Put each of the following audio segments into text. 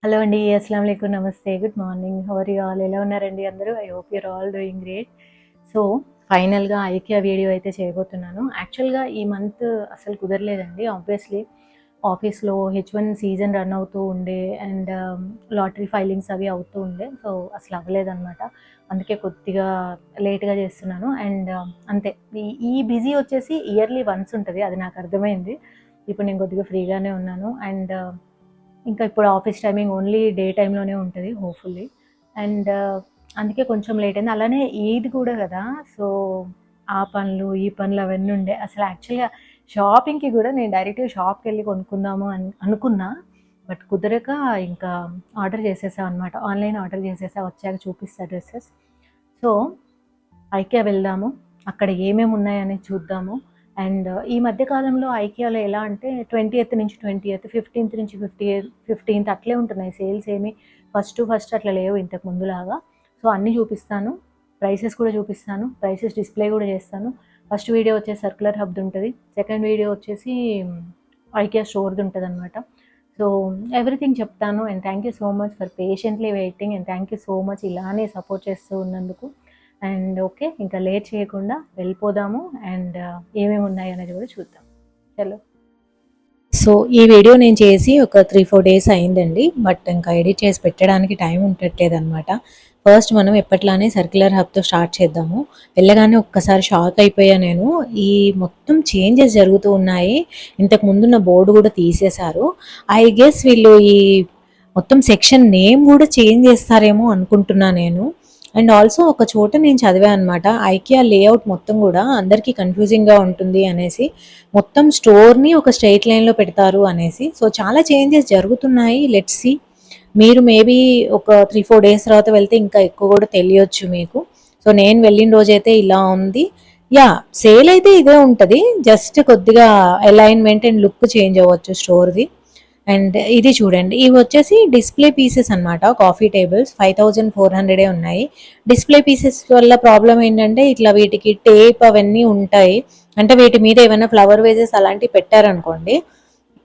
Hello అండి. అస్సలాముఅలైకుం. నమస్తే. Good morning. How are you all? ఎలా ఉన్నారండి అందరూ? I hope your all doing great. So, ఫైనల్‌గా ఐకియా వీడియో అయితే చేయబోతున్నాను. యాక్చువల్‌గా ఈ మంత్ అసలు కుదరలేదండి. ఆబ్వియస్లీ ఆఫీస్‌లో హెచ్1 సీజన్ రన్ అవుతూ ఉండే అండ్ లాటరీ ఫైలింగ్స్ అవి అవుతూ ఉండే. సో, అసలు అవ్వలేదనమాట. అందుకే కొద్దిగా లేట్‌గా చేస్తున్నాను. అండ్ అంతే. ఈ బిజీ వచ్చేసి ఇయర్లీ వన్స్ ఉంటది. అది నాకు అర్థమైంది. ఇప్పుడు నేను కొద్దిగా ఫ్రీగానే ఉన్నాను. అండ్ ఇంకా ఇప్పుడు ఆఫీస్ టైమింగ్ ఓన్లీ డే టైమ్‌లోనే ఉంటది హోప్‌ఫుల్లీ. అండ్ అందుకే కొంచెం లేట్ అయింది. అలానే ఈద్ కూడా గదా! సో, ఆ పనులు, ఈ పనులు అవన్నీ ఉండే. అసలు యాక్చువల్‌గా షాపింగ్‌కి గూడా నేను డైరెక్ట్‌గా షాప్‌కెళ్ళి కొనుక్కుందాము అనుకున్నా. బట్ కుదరక ఇంకా ఆర్డర్ చేసేసా అనమాట. ఆన్‌లైన్ ఆర్డర్ చేసేసా. వచ్చాక చూపిస్తా డ్రెసెస్. సో, ఐకియా వెళ్దాము. అక్కడ ఏమేమి ఉన్నాయనేది చూద్దాము. అండ్ ఈ మధ్య కాలంలో ఐకియాలో ఎలా అంటే 20థ్ నుంచి 20థ్, 15థ్ నుంచి 15థ్ అట్లే ఉంటున్నాయి సేల్స్ ఏమి ఫస్ట్ అట్లా లేవు ఇంతకు ముందులాగా. సో, అన్నీ చూపిస్తాను. ప్రైసెస్ కూడా చూపిస్తాను. ప్రైసెస్ డిస్‌ప్లే కూడా చేస్తాను. ఫస్ట్ వీడియో వచ్చేసి సర్క్యులర్ హబ్‌ది ఉంటది. సెకండ్ వీడియో వచ్చేసి ఐకియా స్టోర్‌ది ఉంటదనమాట. సో, ఎవ్రీథింగ్ చెప్తాను. And thank you so much for patiently waiting and thank you so much ఇలానే సపోర్ట్ చేస్తూ ఉన్నందుకు. And okay. ఇంకా లేట్ చేయకుండా వెళ్ళిపోదాము. అండ్ ఏమేమి ఉన్నాయనేది కూడా చూద్దాం. చలో. సో, ఈ వీడియో నేను చేసి ఒక 3, 4 డేస్ అయిందండి. బట్ ఇంకా ఎడిట్ చేసి పెట్టడానికి టైం ఉండట్లేదనమాట. ఫస్ట్ మనం ఎప్పట్లానే సర్క్యులర్ హబ్‌తో స్టార్ట్ చేద్దాము. వెళ్ళగానే ఒక్కసారి షాక్ అయిపోయా నేను. ఈ మొత్తం చేంజెస్ జరుగుతూ ఉన్నాయి. ఇంతకు ముందున్న బోర్డ్ కూడా తీసేశారు. ఐ గెస్ వీళ్ళు ఈ మొత్తం సెక్షన్ నేమ్ కూడా చేంజ్ చేస్తారేమో అనుకుంటున్నా నేను. అండ్ ఆల్సో ఒక చోట నేను చదివా అనమాట. ఐకియా లేఅవుట్ మొత్తం కూడా అందరికీ కన్‌ఫ్యూజింగ్‌గా ఉంటుంది అనేసి. మొత్తం స్టోర్‌ని ఒక స్ట్రెయిట్ లైన్‌లో పెడతారు అనేసి. సో, చాలా చేంజెస్ జరుగుతున్నాయి. Let's see. మీరు మేబీ ఒక 3, 4 డేస్ తర్వాత వెళ్తే ఇంకా ఎక్కువ కూడా తెలియొచ్చు మీకు. సో, నేను వెళ్ళిన రోజైతే ఇలా ఉంది. యాహ్! సేల్ అయితే ఇదే ఉంటది. జస్ట్ కొద్దిగా అలైన్‌మెంట్ అండ్ లుక్ చేంజ్ అవ్వచ్చు స్టోర్‌ది. అండ్ ఇది చూడండి. ఇవి వచ్చేసి డిస్‌ప్లే పీసెస్ అనమాట. కాఫీ టేబుల్స్ 5400 ఉన్నాయి. డిస్‌ప్లే పీసెస్ వల్ల ప్రాబ్లమ్ ఏంటంటే ఇట్లా వీటికి టేప్ అవన్నీ ఉంటాయి. అంటే వీటి మీద ఏమైనా ఫ్లవర్ వేజెస్ అలాంటివి పెట్టారనుకోండి,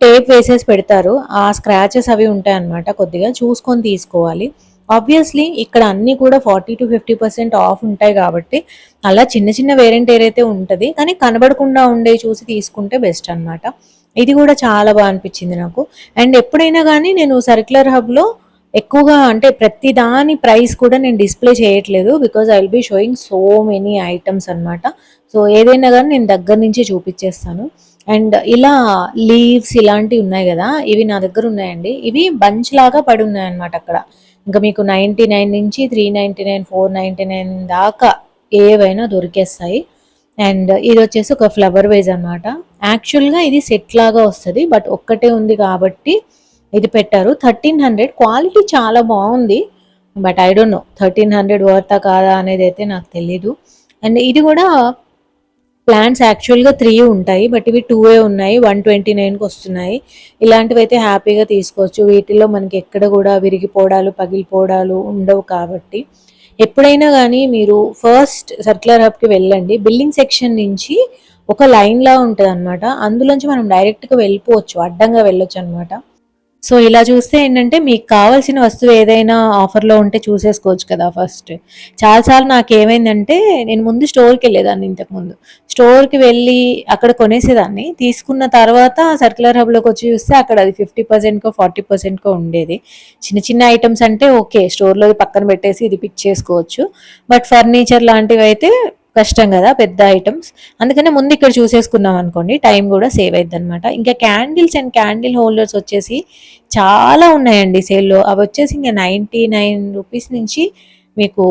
టేప్ వేసేసి పెడతారు. ఆ స్క్రాచెస్ అవి ఉంటాయన్నమాట. కొద్దిగా చూసుకొని తీసుకోవాలి. ఆబ్వియస్లీ ఇక్కడ అన్నీ కూడా 40-50% ఆఫ్ ఉంటాయి కాబట్టి అలా చిన్న చిన్న వేరియంట్ ఏరైతే ఉంటది. కానీ కనబడకుండా ఉండేవి చూసి తీసుకుంటే బెస్ట్ అనమాట. ఇది కూడా చాలా బాగా అనిపించింది నాకు. అండ్ ఎప్పుడైనా కానీ నేను సర్క్యులర్ హబ్‌లో ఎక్కువగా అంటే ప్రతి దాని ప్రైస్ కూడా నేను డిస్‌ప్లే చేయట్లేదు. Because I will be showing so many items అనమాట. సో, ఏదైనా గానీ నేను దగ్గర నుంచే చూపించేస్తాను. అండ్ ఇలా లీవ్స్ ఇలాంటివి ఉన్నాయి గదా! ఇవి నా దగ్గర ఉన్నాయండి. ఇవి బంచ్ లాగా పడి ఉన్నాయన్నమాట అక్కడ. ఇంకా మీకు 99 నుంచి 399, 499 దాకా ఏవైనా దొరికేస్తాయి. అండ్ ఇదొచ్చేసి ఒక ఫ్లవర్ వేజ్ అనమాట. యాక్చువల్‌గా ఇది సెట్ లాగా వస్తది. బట్ ఒక్కటే ఉంది కాబట్టి ఇది పెట్టారు. 1300 క్వాలిటీ చాలా బావుంది. బట్ ఐ డోంట్ నో 1300 వర్తా కాదా అనేదైతే నాకు తెలీదు. అండ్ ఇది గూడా ప్లాన్స్ యాక్చువల్‌గా 3 ఉంటాయి. బట్ ఇవి 2 ఉన్నాయి. 129కి వస్తున్నాయి. ఇలాంటివైతే హ్యాపీగా తీసుకోవచ్చు. వీటిల్లో మనకి ఎక్కడ గూడా విరిగిపోవడాలు, పగిలిపోవడాలు ఉండవు కాబట్టి. ఎప్పుడైనా గానీ మీరు ఫస్ట్ సర్క్యులర్ హబ్‌కి వెళ్ళండి. బిల్లింగ్ సెక్షన్ నుంచి ఒక లైన్‌లా ఉంటదనమాట. అందులోంచి మనం డైరెక్ట్‌గా వెళ్ళిపోవచ్చు. అడ్డంగా వెళ్ళొచ్చనమాట. సో, ఇలా చూస్తే ఏంటంటే మీకు కావాల్సిన వస్తువు ఏదైనా ఆఫర్‌లో ఉంటే చూసేసుకోవచ్చు కదా ఫస్ట్. చాలా సార్లు నాకేమైందంటే నేను ముందు స్టోర్‌కెళ్ళేదాన్ని ఇంతకుముందు. స్టోర్‌కి వెళ్ళి అక్కడ కొనేసేదాన్ని. తీసుకున్న తర్వాత సర్క్యులర్ హబ్‌లోకొచ్చి చూస్తే అక్కడ అది 50%కో, 40%కో ఉండేది. చిన్న చిన్న ఐటెమ్స్ అంటే ఓకే. స్టోర్‌లోది పక్కన పెట్టేసి ఇది పిక్ చేసుకోవచ్చు. బట్ ఫర్నిచర్ లాంటివైతే కష్టం గదా! పెద్ద ఐటెమ్స్. అందుకనే ముందు ఇక్కడ చూసేసుకున్నాం అనుకోండి టైం గూడా సేవ్ అయిద్దనమాట. ఇంకా క్యాండిల్స్ అండ్ క్యాండిల్ హోల్డర్స్ వచ్చేసి చాలా ఉన్నాయండి సేల్‌లో. అవొచ్చేసి ఇంక రూ. 99 నుంచి మీకు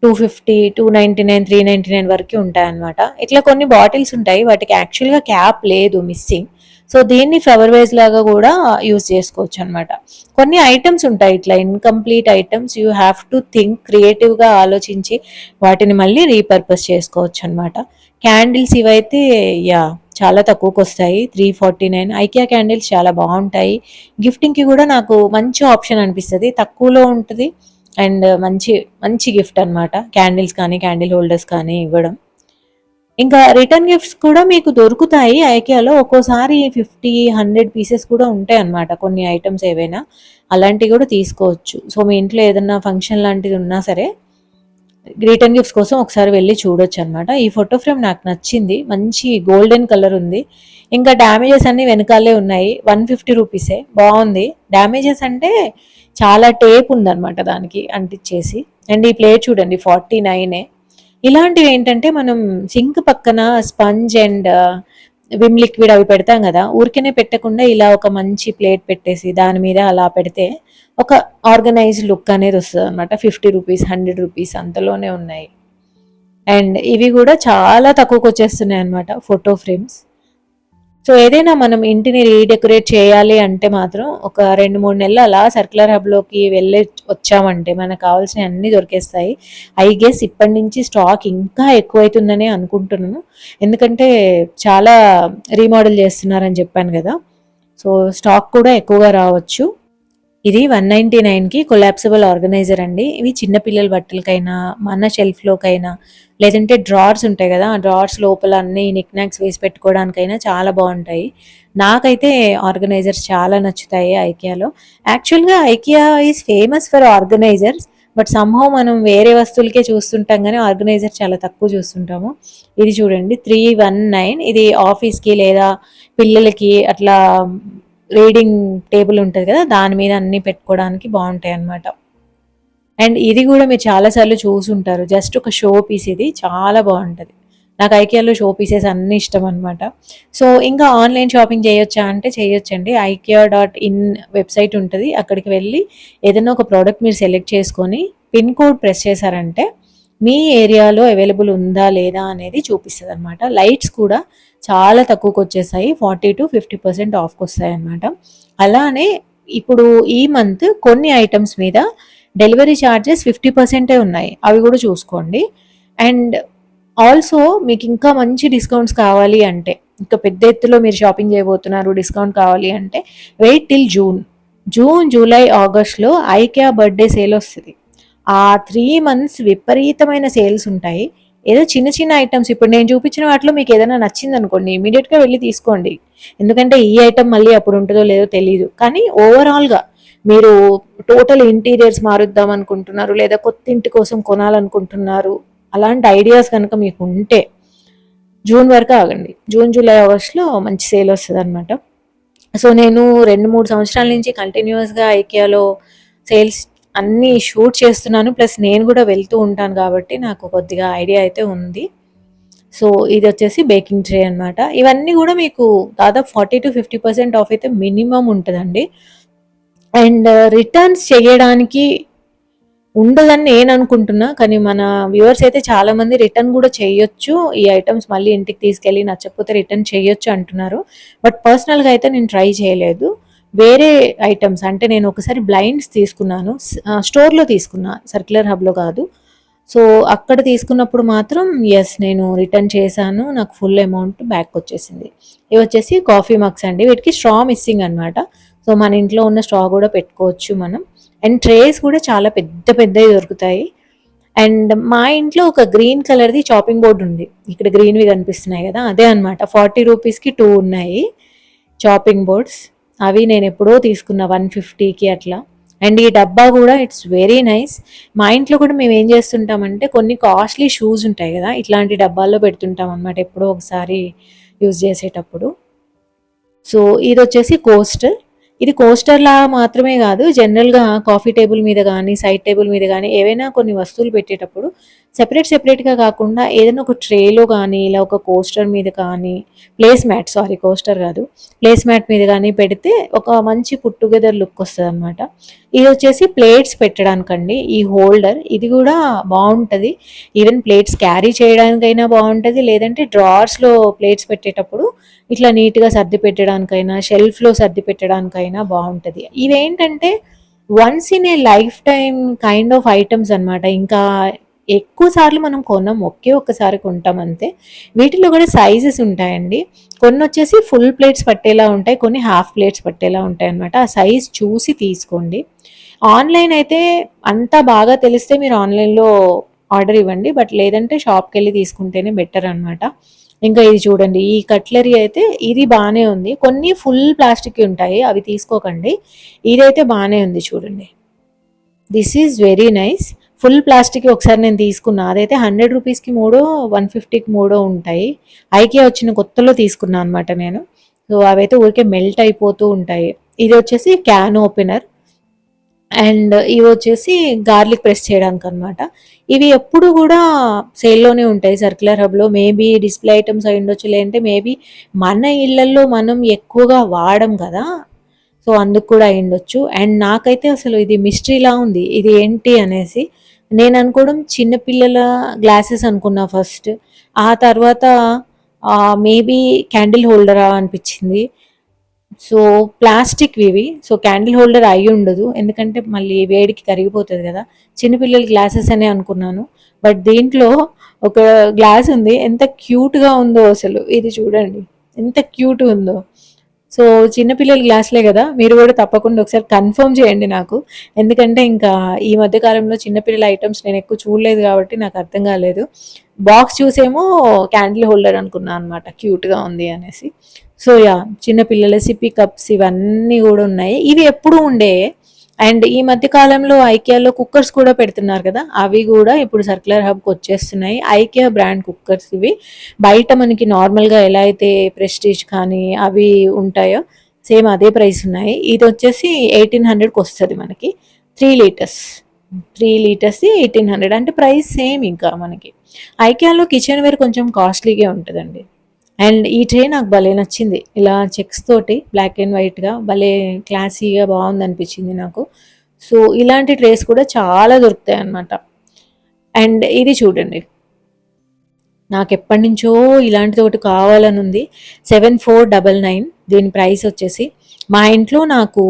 250, 299, 399 వరకి ఉంటాయన్నమాట. ఇట్లా కొన్ని బాటిల్స్ ఉంటాయి. వాటికి యాక్చువల్‌గా క్యాప్ లేదు మిస్సింగ్. సో, దీన్ని ఫ్లవర్ వేస్ లాగా గూడా యూజ్ చేసుకోవచ్చనమాట. కొన్ని ఐటెమ్స్ ఉంటాయి ఇట్లా incomplete items you have to think క్రియేటివ్‌గా ఆలోచించి వాటిని మళ్ళీ రీపర్పస్ చేసుకోవచ్చనమాట. క్యాండిల్స్ ఇవైతే యాహ్! చాలా తక్కువకొస్తాయి. 349 ఐకియా క్యాండిల్స్ చాలా బావుంటాయి. గిఫ్టింగ్‌కి గూడా నాకు మంచి ఆప్షన్ అనిపిస్తది. తక్కువలో ఉంటది. అండ్ మంచి మంచి గిఫ్ట్ అనమాట. క్యాండిల్స్ కానీ, క్యాండిల్ హోల్డర్స్ కానీ ఇవ్వడం. ఇంకా రిటర్న్ గిఫ్ట్స్ కూడా మీకు దొరుకుతాయి ఐకియాలో. ఒక్కోసారి 50, 100 పీసెస్ కూడా ఉంటాయన్నమాట కొన్ని ఐటెమ్స్ ఏవైనా. అలాంటివి కూడా తీసుకోవచ్చు. సో మీ ఇంట్లో ఏదన్నా ఫంక్షన్ లాంటిది ఉన్నా సరే రిటర్న్ గిఫ్ట్స్ కోసం ఒకసారి వెళ్ళి చూడొచ్చు అనమాట. ఈ ఫోటో ఫ్రేమ్ నాకు నచ్చింది, మంచి గోల్డెన్ కలర్ ఉంది. ఇంకా డ్యామేజెస్ అన్ని వెనకాలే ఉన్నాయి. 150 రూపీసే, బాగుంది. డ్యామేజెస్ అంటే చాలా టేప్ ఉందన్నమాట దానికి అంటించేసి. అండ్ ఈ ప్లేట్ చూడండి 49. ఇలాంటివి ఏంటంటే మనం సింక్ పక్కన స్పంజ్ అండ్ విమ్ లిక్విడ్ అవి పెడతాం కదా, ఊరికనే పెట్టకుండా ఇలా ఒక మంచి ప్లేట్ పెట్టేసి దాని మీద అలా పెడితే ఒక ఆర్గనైజ్డ్ లుక్ అనేది వస్తుంది అనమాట. 50 రూపీస్, 100 రూపీస్ అంతలోనే ఉన్నాయి. అండ్ ఇవి కూడా చాలా తక్కువకి వచ్చేస్తున్నాయి అనమాట ఫోటో ఫ్రేమ్స్. సో ఏదైనా మనం ఇంటిని రీడెకరేట్ చేయాలి అంటే మాత్రం ఒక 2-3 నెలలు అలా సర్క్యులర్ హబ్లోకి వెళ్ళి వచ్చామంటే మనకు కావాల్సినవి అన్నీ దొరికేస్తాయి. ఐ గెస్ ఇప్పటి నుంచి స్టాక్ ఇంకా ఎక్కువైతుందని అనుకుంటున్నాను, ఎందుకంటే చాలా రీమోడల్ చేస్తున్నారని చెప్పాను కదా. సో స్టాక్ కూడా ఎక్కువగా రావచ్చు. ఇది 199కి కొలాప్సిబుల్ ఆర్గనైజర్ అండి. ఇవి చిన్నపిల్లల బట్టలకైనా, మన షెల్ఫ్లోకైనా, లేదంటే డ్రార్స్ ఉంటాయి కదా, ఆ డ్రార్స్ లోపల అన్ని నిక్ నాక్స్ వేసి పెట్టుకోవడానికైనా చాలా బాగుంటాయి. నాకైతే ఆర్గనైజర్స్ చాలా నచ్చుతాయి ఐకియాలో. యాక్చువల్గా IKEA is famous for organisers, but somehow మనం వేరే వస్తువులకే చూస్తుంటాం కానీ ఆర్గనైజర్ చాలా తక్కువ చూస్తుంటాము. ఇది చూడండి 319. ఇది ఆఫీస్కి లేదా పిల్లలకి అట్లా రీడింగ్ టేబుల్ ఉంటుంది కదా, దాని మీద అన్ని పెట్టుకోవడానికి బాగుంటాయి అన్నమాట. అండ్ ఇది కూడా మీరు చాలాసార్లు చూసుంటారు, జస్ట్ ఒక షో పీస్, ఇది చాలా బాగుంటుంది. నాకు ఐకియాలో షో పీసెస్ అన్నీ ఇష్టం అనమాట. సో ఇంకా ఆన్లైన్ షాపింగ్ చేయొచ్చా అంటే చేయొచ్చండి. IKEA.in వెబ్సైట్ ఉంటుంది, అక్కడికి వెళ్ళి ఏదైనా ఒక ప్రోడక్ట్ మీరు సెలెక్ట్ చేసుకొని పిన్ కోడ్ ప్రెస్ చేశారంటే మీ ఏరియాలో అవైలబుల్ ఉందా లేదా అనేది చూపిస్తుంది అనమాట. లైట్స్ కూడా చాలా తక్కువకి వచ్చేసాయి, 40-50% ఆఫ్కి వస్తాయి అన్నమాట. అలానే ఇప్పుడు ఈ మంత్ కొన్ని ఐటమ్స్ మీద డెలివరీ ఛార్జెస్ 50% ఉన్నాయి, అవి కూడా చూసుకోండి. అండ్ ఆల్సో మీకు ఇంకా మంచి డిస్కౌంట్స్ కావాలి అంటే, ఇంకా పెద్ద ఎత్తులో మీరు షాపింగ్ చేయబోతున్నారు, డిస్కౌంట్ కావాలి అంటే వెయిట్ టిల్ జూన్, జూలై, ఆగస్ట్లో ఐకియా బర్త్డే సేల్ వస్తుంది. ఆ 3 months విపరీతమైన సేల్స్ ఉంటాయి. ఏదో చిన్న చిన్న ఐటమ్స్ ఇప్పుడు నేను చూపించిన వాటిలో మీకు ఏదైనా నచ్చింది అనుకోండి, ఇమీడియట్గా వెళ్ళి తీసుకోండి. ఎందుకంటే ఈ ఐటమ్ మళ్ళీ అప్పుడు ఉంటుందో లేదో తెలియదు. కానీ ఓవరాల్గా మీరు టోటల్ ఇంటీరియర్స్ మారుద్దాం అనుకుంటున్నారు, లేదా కొత్త ఇంటి కోసం కొనాలనుకుంటున్నారు, అలాంటి ఐడియాస్ కనుక మీకు ఉంటే జూన్ వరకు ఆగండి. జూన్, జూలై, ఆగస్ట్లో మంచి సేల్ వస్తుంది అనమాట. సో నేను 2-3 సంవత్సరాల నుంచి కంటిన్యూస్గా ఐకియాలో సేల్స్ అన్నీ షూట్ చేస్తున్నాను, ప్లస్ నేను కూడా వెళ్తూ ఉంటాను కాబట్టి నాకు కొద్దిగా ఐడియా అయితే ఉంది. సో ఇది వచ్చేసి బేకింగ్ ట్రే అనమాట. ఇవన్నీ కూడా మీకు దాదాపు 40-50% ఆఫ్ అయితే మినిమం ఉంటుందండి. అండ్ రిటర్న్స్ చేయడానికి ఉండదని నేను అనుకుంటున్నా, కానీ మన వ్యూవర్స్ అయితే చాలామంది రిటర్న్ కూడా చేయొచ్చు, ఈ ఐటమ్స్ మళ్ళీ ఇంటికి తీసుకెళ్ళి నచ్చకపోతే రిటర్న్ చేయొచ్చు అంటున్నారు. బట్ పర్సనల్గా అయితే నేను ట్రై చేయలేదు. వేరే ఐటమ్స్ అంటే నేను ఒకసారి బ్లైండ్స్ తీసుకున్నాను, స్టోర్లో తీసుకున్నా, సర్క్యులర్ హబ్లో కాదు. సో అక్కడ తీసుకున్నప్పుడు మాత్రం నేను రిటర్న్ చేశాను, నాకు ఫుల్ అమౌంట్ బ్యాక్ వచ్చేసింది. ఇవి వచ్చేసి కాఫీ మగ్స్ అండి, వీటికి స్ట్రా మిస్సింగ్ అనమాట. సో మన ఇంట్లో ఉన్న స్ట్రా కూడా పెట్టుకోవచ్చు మనం. అండ్ ట్రేస్ కూడా చాలా పెద్ద పెద్దవి దొరుకుతాయి. అండ్ మా ఇంట్లో ఒక గ్రీన్ కలర్ది చాపింగ్ బోర్డు ఉంది, ఇక్కడ గ్రీన్వి కనిపిస్తున్నాయి కదా, అదే అనమాట. 40 రూపీస్కి 2 ఉన్నాయి చాపింగ్ బోర్డ్స్. అవి నేను ఎప్పుడో తీసుకున్నా 150కి అట్లా. అండ్ ఈ డబ్బా కూడా ఇట్స్ వెరీ నైస్. మా ఇంట్లో కూడా మేము ఏం చేస్తుంటామంటే కొన్ని కాస్ట్లీ షూస్ ఉంటాయి కదా, ఇట్లాంటి డబ్బాల్లో పెడుతుంటాం అనమాట ఎప్పుడో ఒకసారి యూజ్ చేసేటప్పుడు. సో ఇది వచ్చేసి కోస్టర్. ఇది కోస్టర్లా మాత్రమే కాదు, జనరల్గా కాఫీ టేబుల్ మీద కానీ సైడ్ టేబుల్ మీద కానీ ఏవైనా కొన్ని వస్తువులు పెట్టేటప్పుడు సెపరేట్గా కాకుండా ఏదైనా ఒక ట్రేలో కానీ ఇలా ఒక కోస్టర్ మీద కానీ కోస్టర్ కాదు ప్లేస్ మ్యాట్ మీద కానీ పెడితే ఒక మంచి పుట్ టుగెదర్ లుక్ వస్తుంది అనమాట. ఇది వచ్చేసి ప్లేట్స్ పెట్టడానికండి, ఈ హోల్డర్ ఇది కూడా బాగుంటుంది. ఈవెన్ ప్లేట్స్ క్యారీ చేయడానికైనా బాగుంటుంది, లేదంటే డ్రార్స్లో ప్లేట్స్ పెట్టేటప్పుడు ఇట్లా నీట్గా సర్ది పెట్టడానికైనా, షెల్ఫ్లో సర్ది పెట్టడానికైనా బాగుంటుంది. ఇవేంటంటే once in a life time kind of items అనమాట. ఇంకా ఎక్కువ సార్లు మనం కొనం, ఒక్కసారి కొంటాం అంతే. వీటిలో కూడా సైజెస్ ఉంటాయండి, కొన్ని వచ్చేసి ఫుల్ ప్లేట్స్ పట్టేలా ఉంటాయి, కొన్ని హాఫ్ ప్లేట్స్ పట్టేలా ఉంటాయి అనమాట. ఆ సైజ్ చూసి తీసుకోండి. ఆన్లైన్ అయితే అంతా బాగా తెలిస్తే మీరు ఆన్లైన్లో ఆర్డర్ ఇవ్వండి, బట్ లేదంటే షాప్కి వెళ్ళి తీసుకుంటేనే బెటర్ అనమాట. ఇంకా ఇది చూడండి, ఈ కట్లరీ అయితే ఇది బాగానే ఉంది. కొన్ని ఫుల్ ప్లాస్టిక్ ఉంటాయి, అవి తీసుకోకండి. ఇదైతే బాగానే ఉంది చూడండి. This is very nice. Full plastic ఒకసారి నేను తీసుకున్నా, అదైతే 100 రూపీస్కి మూడో 150కి మూడో ఉంటాయి. ఐకియా వచ్చిన కొత్తలో తీసుకున్నా అనమాట నేను. సో అవైతే ఊరికే మెల్ట్ అయిపోతూ ఉంటాయి. ఇది వచ్చేసి క్యాన్ ఓపెనర్, అండ్ ఇవి వచ్చేసి గార్లిక్ ప్రెస్ చేయడానికి అనమాట. ఇవి ఎప్పుడు కూడా సేల్లోనే ఉంటాయి సర్క్యులర్ హబ్లో. మేబీ డిస్ప్లే ఐటమ్స్ అయి ఉండొచ్చు, లేదంటే మేబీ మన ఇళ్లల్లో మనం ఎక్కువగా వాడం కదా, సో అందుకు కూడా అయి ఉండొచ్చు. అండ్ నాకైతే అసలు ఇది మిస్టరీలా ఉంది, ఇది ఏంటి అనేసి. నేను అనుకోవడం చిన్నపిల్లల గ్లాసెస్ అనుకున్నా ఫస్ట్, ఆ తర్వాత మేబీ క్యాండిల్ హోల్డరా అనిపించింది. సో ప్లాస్టిక్ ఇవి, సో క్యాండిల్ హోల్డర్ అయి ఉండదు, ఎందుకంటే మళ్ళీ వేడికి కరిగిపోతుంది కదా. చిన్నపిల్లల గ్లాసెస్ అనే అనుకున్నాను, బట్ దీంట్లో ఒక గ్లాస్ ఉంది, ఎంత క్యూట్గా ఉందో అసలు. ఇది చూడండి ఎంత క్యూట్ ఉందో. సో చిన్నపిల్లల గ్లాసులే కదా, మీరు కూడా తప్పకుండా ఒకసారి కన్ఫర్మ్ చేయండి నాకు, ఎందుకంటే ఇంకా ఈ మధ్య కాలంలో చిన్నపిల్లల ఐటమ్స్ నేను ఎక్కువ చూడలేదు కాబట్టి నాకు అర్థం కాలేదు. బాక్స్ చూసేమో క్యాండిల్ హోల్డర్ అనుకున్నాను అనమాట, క్యూట్గా ఉంది అనేసి. సో యా, చిన్నపిల్లల సిప్పి కప్స్ ఇవన్నీ కూడా ఉన్నాయి, ఇవి ఎప్పుడు ఉండే. అండ్ ఈ మధ్య కాలంలో ఐకియాలో కుక్కర్స్ కూడా పెడుతున్నారు కదా, అవి కూడా ఇప్పుడు సర్క్యులర్ హబ్కి వచ్చేస్తున్నాయి. ఐకియా బ్రాండ్ కుక్కర్స్ ఇవి. బయట మనకి నార్మల్గా ఎలా అయితే ప్రెస్టీజ్ కానీ అవి ఉంటాయో సేమ్ అదే ప్రైస్ ఉన్నాయి. ఇది వచ్చేసి 1800కి వస్తుంది మనకి. 3 లీటర్స్, 3 లీటర్స్ 1800, అంటే ప్రైస్ సేమ్ ఇంకా మనకి. ఐకియాలో కిచెన్ వేర్ కొంచెం కాస్ట్లీగా ఉంటుందండి. అండ్ ఈ ట్రే నాకు భలే నచ్చింది, ఇలా చెక్స్ తోటి బ్లాక్ అండ్ వైట్గా భలే క్లాసీగా బాగుంది అనిపించింది నాకు. సో ఇలాంటి ట్రేస్ కూడా చాలా దొరుకుతాయి అన్నమాట. అండ్ ఇది చూడండి, నాకు ఎప్పటి నుంచో ఇలాంటిది ఒకటి కావాలని ఉంది. 7499 దీని ప్రైస్ వచ్చేసి. మా ఇంట్లో నాకు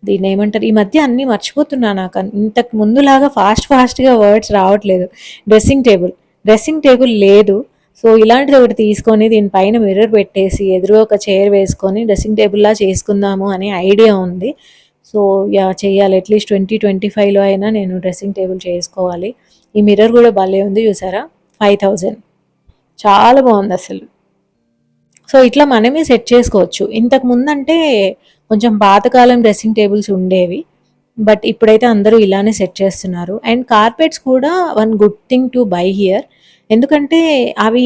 దీన్ని ఏమంటారు, ఈ మధ్య అన్నీ మర్చిపోతున్నా, నాకు ఇంతకు ముందులాగా ఫాస్ట్గా వర్డ్స్ రావట్లేదు. డ్రెస్సింగ్ టేబుల్ లేదు. సో ఇలాంటిది ఒకటి తీసుకొని దీనిపైన మిర్రర్ పెట్టేసి ఎదురు ఒక చైర్ వేసుకొని డ్రెస్సింగ్ టేబుల్లా చేసుకుందాము అనే ఐడియా ఉంది. సో యా, చేయాలి. అట్లీస్ట్ 2025లో అయినా నేను డ్రెస్సింగ్ టేబుల్ చేసుకోవాలి. ఈ మిర్రర్ కూడా భలే ఉంది చూసారా, 5000, చాలా బాగుంది అసలు. సో ఇట్లా మనమే సెట్ చేసుకోవచ్చు. ఇంతకు ముందంటే కొంచెం పాతకాలం డ్రెస్సింగ్ టేబుల్స్ ఉండేవి, బట్ ఇప్పుడైతే అందరూ ఇలానే సెట్ చేస్తున్నారు. అండ్ కార్పెట్స్ కూడా one good thing to buy here, ఎందుకంటే అవి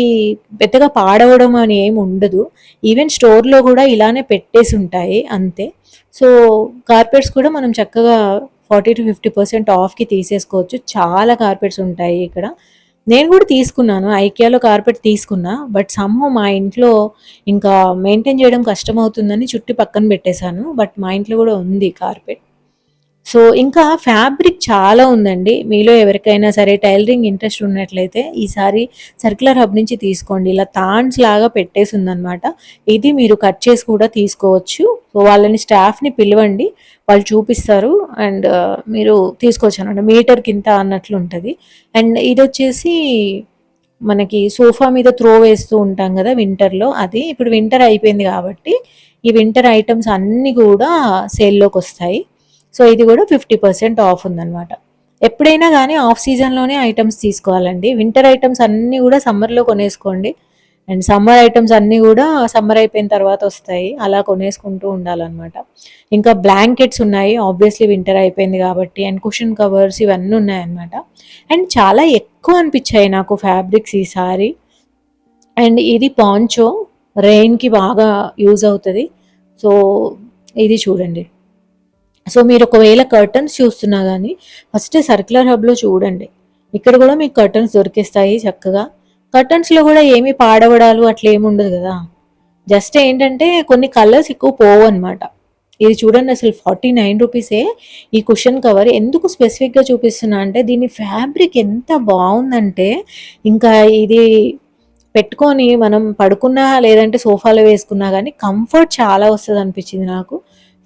పెద్దగా పాడవడం అని ఏమి ఉండదు. ఈవెన్ స్టోర్లో కూడా ఇలానే పెట్టేసి ఉంటాయి అంతే. సో కార్పెట్స్ కూడా మనం చక్కగా 40 to 50% ఆఫ్కి తీసేసుకోవచ్చు. చాలా కార్పెట్స్ ఉంటాయి ఇక్కడ. నేను కూడా తీసుకున్నాను, ఐకియాలో కార్పెట్ తీసుకున్నా, బట్ సమ్హౌ మా ఇంట్లో ఇంకా మెయింటైన్ చేయడం కష్టమవుతుందని చుట్టి పక్కన పెట్టేశాను. బట్ మా ఇంట్లో కూడా ఉంది కార్పెట్. సో ఇంకా ఫ్యాబ్రిక్ చాలా ఉందండి. మీలో ఎవరికైనా సరే టైలరింగ్ ఇంట్రెస్ట్ ఉన్నట్లయితే ఈసారి సర్క్యులర్ హబ్ నుంచి తీసుకోండి. ఇలా థాన్స్ లాగా పెట్టేసి ఉందన్నమాట. ఇది మీరు కట్ చేసి కూడా తీసుకోవచ్చు. సో వాళ్ళని స్టాఫ్ని పిలవండి, వాళ్ళు చూపిస్తారు. అండ్ మీరు తీసుకోవచ్చు అనమాట, మీటర్కి ఇంత అన్నట్లు ఉంటుంది. అండ్ ఇది వచ్చేసి మనకి సోఫా మీద త్రో వేస్తూ ఉంటాం కదా వింటర్లో, అది ఇప్పుడు వింటర్ అయిపోయింది కాబట్టి ఈ వింటర్ ఐటమ్స్ అన్నీ కూడా సేల్లోకి వస్తాయి. సో ఇది కూడా 50% ఆఫ్ ఉందన్నమాట. ఎప్పుడైనా కానీ ఆఫ్ సీజన్లోనే ఐటమ్స్ తీసుకోవాలండి. వింటర్ ఐటమ్స్ అన్నీ కూడా సమ్మర్లో కొనేసుకోండి, అండ్ సమ్మర్ ఐటమ్స్ అన్నీ కూడా సమ్మర్ అయిపోయిన తర్వాత వస్తాయి, అలా కొనేసుకుంటూ ఉండాలన్నమాట. ఇంకా బ్లాంకెట్స్ ఉన్నాయి, ఆబ్వియస్లీ వింటర్ అయిపోయింది కాబట్టి. అండ్ కుషన్ కవర్స్ ఇవన్నీ ఉన్నాయన్నమాట. అండ్ చాలా ఎక్కువ అనిపించాయి నాకు ఫ్యాబ్రిక్స్ ఈసారి. అండ్ ఇది పాంచో, రెయిన్కి బాగా యూజ్ అవుతుంది. సో ఇది చూడండి. సో మీరు ఒకవేళ కర్టన్స్ చూస్తున్నా కానీ ఫస్ట్ సర్క్యులర్ హబ్లో చూడండి, ఇక్కడ కూడా మీకు కర్టన్స్ దొరికిస్తాయి చక్కగా. కర్టన్స్లో కూడా ఏమీ పాడవడాలు అట్లా ఏమి ఉండదు కదా, జస్ట్ ఏంటంటే కొన్ని కలర్స్ ఎక్కువ పోవు అనమాట. ఇది చూడండి అసలు 49 రూపీసే ఈ కుషన్ కవర్. ఎందుకు స్పెసిఫిక్గా చూపిస్తున్నా అంటే దీని ఫ్యాబ్రిక్ ఎంత బాగుందంటే, ఇంకా ఇది పెట్టుకొని మనం పడుకున్నా లేదంటే సోఫాలో వేసుకున్నా కానీ కంఫర్ట్ చాలా వస్తుంది అనిపించింది నాకు.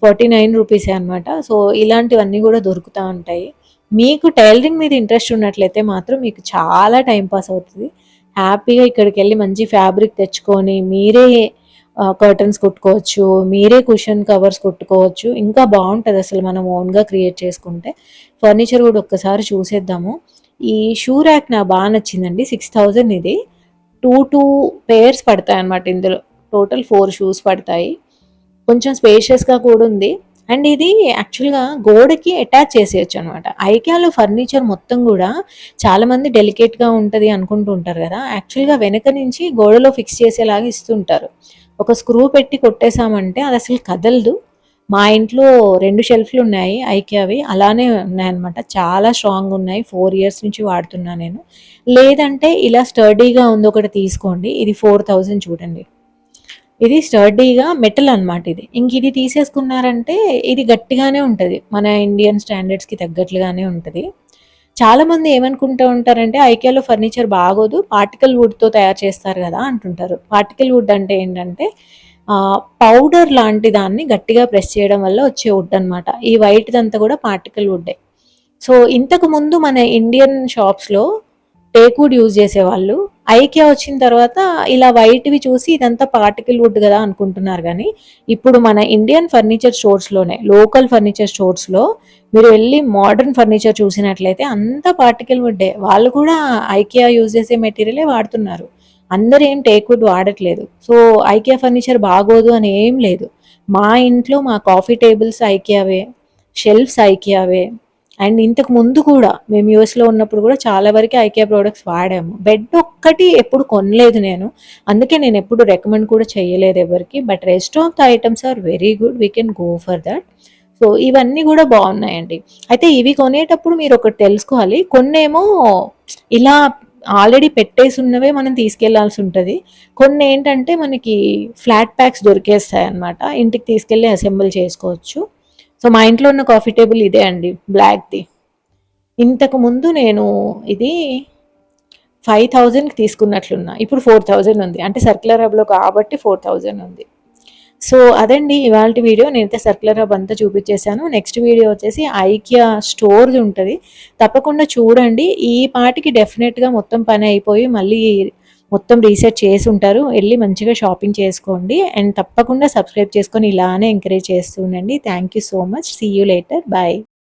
49 రూపీసే అనమాట. సో ఇలాంటివన్నీ కూడా దొరుకుతూ ఉంటాయి. మీకు టైలరింగ్ మీద ఇంట్రెస్ట్ ఉన్నట్లయితే మాత్రం మీకు చాలా టైం పాస్ అవుతుంది. హ్యాపీగా ఇక్కడికి వెళ్ళి మంచి ఫ్యాబ్రిక్ తెచ్చుకొని మీరే కర్టన్స్ కుట్టుకోవచ్చు, మీరే కుషన్ కవర్స్ కుట్టుకోవచ్చు. ఇంకా బాగుంటుంది అసలు మనం ఓన్గా క్రియేట్ చేసుకుంటే. ఫర్నిచర్ కూడా ఒక్కసారి చూసేద్దాము. ఈ షూ ర్యాక్ నాకు బాగా నచ్చిందండి, 6000 ఇది. టూ పేర్స్ పడతాయి అన్నమాట ఇందులో. టోటల్ 4 షూస్ పడతాయి. కొంచెం స్పేషియస్‌గా కూడా ఉంది. అండ్ ఇది యాక్చువల్‌గా గోడకి అటాచ్ చేసేయొచ్చు అనమాట. ఐకియాలో ఫర్నిచర్ మొత్తం గూడా చాలామంది డెలికేట్‌గా ఉంటది అనుకుంటూ ఉంటారు గదా! యాక్చువల్‌గా వెనక నుంచి గోడలో ఫిక్స్ చేసేలాగా ఇస్తుంటారు. ఒక స్క్రూ పెట్టి కొట్టేసామంటే అదసలు కదలదు. మా ఇంట్లో 2 షెల్ఫ్‌లున్నాయి ఐకియావి. అలానే ఉన్నాయన్నమాట. చాలా స్ట్రాంగున్నాయి. 4 ఇయర్స్ నుంచి వాడుతున్నా నేను. లేదంటే ఇలా స్టర్డీగా ఉందొకటి తీసుకోండి. ఇది 4000 చూడండి. ఇది స్టర్డీగా మెటల్ అనమాట ఇది. ఇది తీసేసుకున్నారంటే ఇది గట్టిగానే ఉంటది. మన ఇండియన్ స్టాండర్డ్స్‌కి తగ్గట్లుగానే ఉంటది. చాలామంది ఏమనుకుంటూ ఉంటారంటే ఐకియాలో ఫర్నిచర్ బాగోదు. పార్టికల్ వుడ్‌తో తయారు చేస్తారు గదా! అంటుంటారు. పార్టికల్ వుడ్ అంటే ఏంటంటే పౌడర్ లాంటి దాన్ని గట్టిగా ప్రెస్ చేయడం వల్ల వచ్చే వుడ్ అనమాట. ఈ వైట్‌దంతా కూడా పార్టికల్ వుడ్డే. సో, ఇంతకుముందు మన ఇండియన్ షాప్స్‌లో టేక్ వుడ్ యూజ్ చేసేవాళ్ళు. ఐకియా వచ్చిన తర్వాత ఇలా వైట్‌వి చూసి ఇదంతా పార్టికల్ వుడ్ గదా అనుకుంటున్నారు గానీ, ఇప్పుడు మన ఇండియన్ ఫర్నిచర్ స్టోర్స్‌లోనే లోకల్ ఫర్నిచర్ స్టోర్స్‌లో మీరు వెళ్లి మోడర్న్ ఫర్నిచర్ చూసినట్లయితే అంతా పార్టికల్ వుడ్డే. వాళ్ళు కూడా ఐకియా యూజ్ చేసే మెటీరియలే వాడుతున్నారు. అందరూ ఏం టేక్ వుడ్ వాడట్లేదు. సో, ఐకియా ఫర్నిచర్ బాగోదు అని ఏం లేదు. మా ఇంట్లో మా కాఫీ టేబుల్స్ ఐకియావే, షెల్ఫ్స్ ఐకియావే. అండ్ ఇంతకు ముందు కూడా మేము యూఎస్‌లో ఉన్నప్పుడు కూడా చాలా వరకే ఐకియా ప్రొడక్ట్స్ వాడాము. బెడ్ ఒక్కటి ఎప్పుడు కొనలేదు నేను. అందుకే నేను ఎప్పుడు రికమెండ్ కూడా చేయలేదు ఎవరికీ. But rest of the items are very good. We can go for that. So, ఇవన్నీ కూడా బాగున్నాయండి. అయితే ఇవి కొనేటప్పుడు మీరొకటి తెలుసుకోవాలి. కొన్నేమో ఇలా ఆల్రెడీ పెట్టేసున్నవే మనం తీసుకెళ్లాల్సుంటది. కొన్నేంటంటే మనకి ఫ్లాట్ ప్యాక్స్ దొరికేస్తాయన్నమాట. ఇంటికి తీసుకెళ్ళి అసెంబుల్ చేసుకోవచ్చు. సో, మా ఇంట్లో ఉన్న కాఫీ టేబుల్ ఇదే అండి బ్లాక్‌ది. ఇంతకుముందు నేను ఇది 5000కి తీసుకున్నట్లున్నా. ఇప్పుడు 4000 ఉంది. అంటే సర్క్యులర్ హబ్‌లో కాబట్టి 4000 ఉంది. సో, అదండి ఇవాల్టి వీడియో. నేనైతే సర్క్యులర్ హబ్ అంతా చూపించేసాను. నెక్స్ట్ వీడియో వచ్చేసి ఐకియా స్టోర్‌ది ఉంటది. తప్పకుండా చూడండి. ఈ పాటికి డెఫినెట్‌గా మొత్తం పని అయిపోయి మళ్ళీ మొత్తం రీసెట్ చేసుంటారు. ఎళ్లి మంచిగా షాపింగ్ చేసుకోండి. అండ్ తప్పకుండా సబ్స్క్రైబ్ చేసుకొని ఇలానే ఎంకరేజ్ చేస్తూ ఉండండి. Thank you so much. See you later. By.